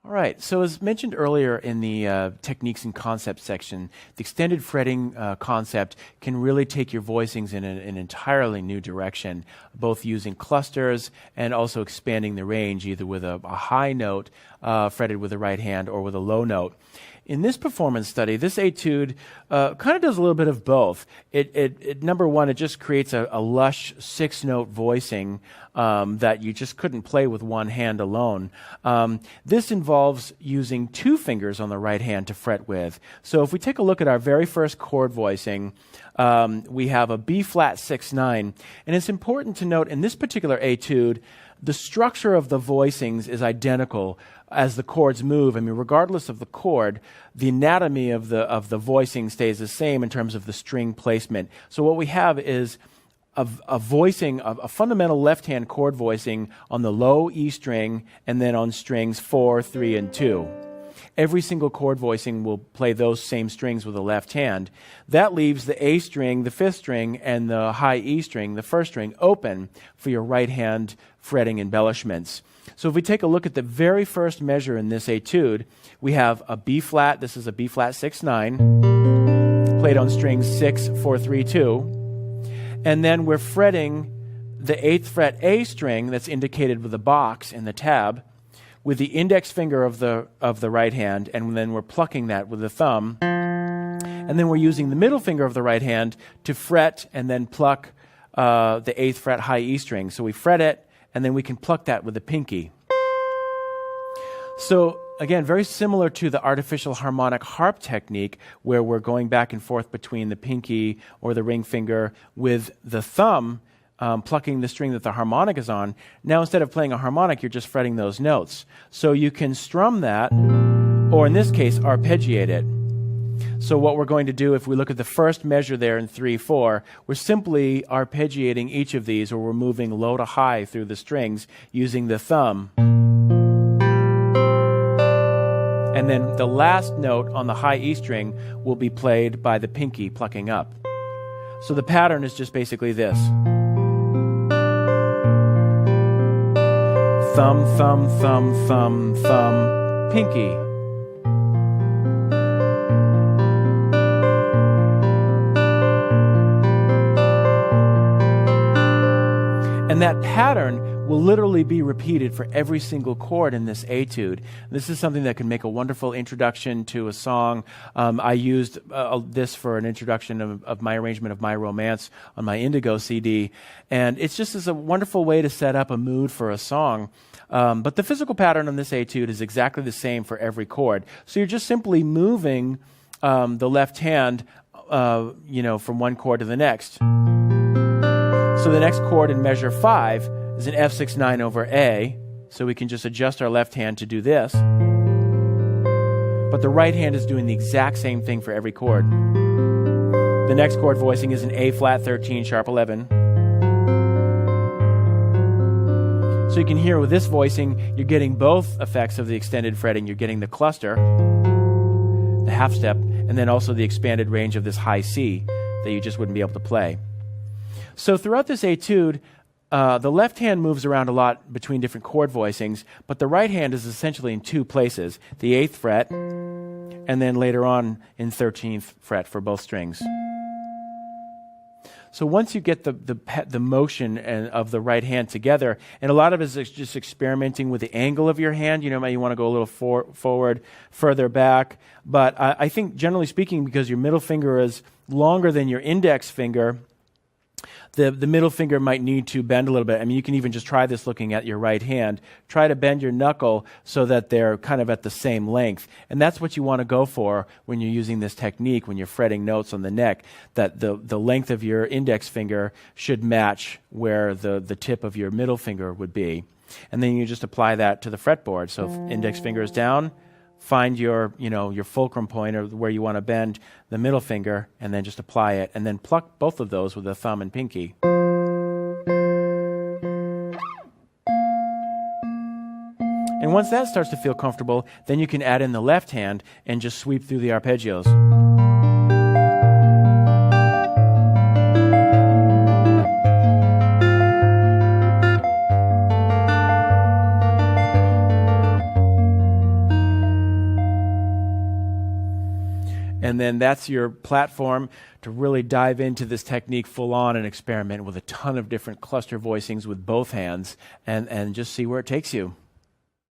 All right, so as mentioned earlier in the techniques and concepts section, the extended fretting concept can really take your voicings in an entirely new direction, both using clusters and also expanding the range, either with a high note fretted with the right hand or with a low note. In this performance study, this etude kind of does a little bit of both. Number one, it just creates a lush 6-note voicing that you just couldn't play with one hand alone. This involves using 2 fingers on the right hand to fret with. So if we take a look at our very first chord voicing, we have a B flat 6-9. And it's important to note in this particular etude, the structure of the voicings is identical as the chords move. I mean, regardless of the chord, the anatomy of the voicing stays the same in terms of the string placement. So what we have is a voicing, a fundamental left-hand chord voicing on the low E string and then on strings 4, 3, and 2. Every single chord voicing will play those same strings with the left hand. That leaves the A string, the 5th string, and the high E string, the 1st string, open for your right hand fretting embellishments. So if we take a look at the very first measure in this etude, we have a B flat, this is a B flat 6-9, played on strings 6, 4, 3, 2. And then we're fretting the 8th fret A string that's indicated with a box in the tab with the index finger of the right hand, and then we're plucking that with the thumb. And then we're using the middle finger of the right hand to fret and then pluck the 8th fret high E string. So we fret it, and then we can pluck that with the pinky. So again, very similar to the artificial harmonic harp technique, where we're going back and forth between the pinky or the ring finger with the thumb plucking the string that the harmonic is on. Now instead of playing a harmonic, you're just fretting those notes. So you can strum that, or in this case, arpeggiate it. So what we're going to do, if we look at the first measure there in 3-4, we're simply arpeggiating each of these, or we're moving low to high through the strings using the thumb. And then the last note on the high E string will be played by the pinky plucking up. So the pattern is just basically this. Thumb, thumb, thumb, thumb, thumb, pinky. And that pattern will literally be repeated for every single chord in this etude. This is something that can make a wonderful introduction to a song. I used this for an introduction of my arrangement of My Romance on my Indigo CD. And it's just as a wonderful way to set up a mood for a song. But the physical pattern on this etude is exactly the same for every chord. So you're just simply moving the left hand from one chord to the next. So the next chord in measure 5 is an F6-9 over A, so we can just adjust our left hand to do this. But the right hand is doing the exact same thing for every chord. The next chord voicing is an A flat 13 sharp 11. So you can hear with this voicing, you're getting both effects of the extended fretting. You're getting the cluster, the half step, and then also the expanded range of this high C that you just wouldn't be able to play. So throughout this etude, the left hand moves around a lot between different chord voicings, but the right hand is essentially in 2 places, the 8th fret, and then later on in 13th fret for both strings. So once you get the motion of the right hand together, and a lot of it is just experimenting with the angle of your hand. You want to go a little forward, further back. But I think generally speaking, because your middle finger is longer than your index finger, the middle finger might need to bend a little bit. I mean, you can even just try this looking at your right hand. Try to bend your knuckle so that they're kind of at the same length. And that's what you want to go for when you're using this technique, when you're fretting notes on the neck, that the length of your index finger should match where the tip of your middle finger would be. And then you just apply that to the fretboard. So if index finger is down, find your fulcrum point, or where you want to bend the middle finger, and then just apply it, and then pluck both of those with the thumb and pinky. And once that starts to feel comfortable, then you can add in the left hand and just sweep through the arpeggios. And then that's your platform to really dive into this technique full on and experiment with a ton of different cluster voicings with both hands and just see where it takes you.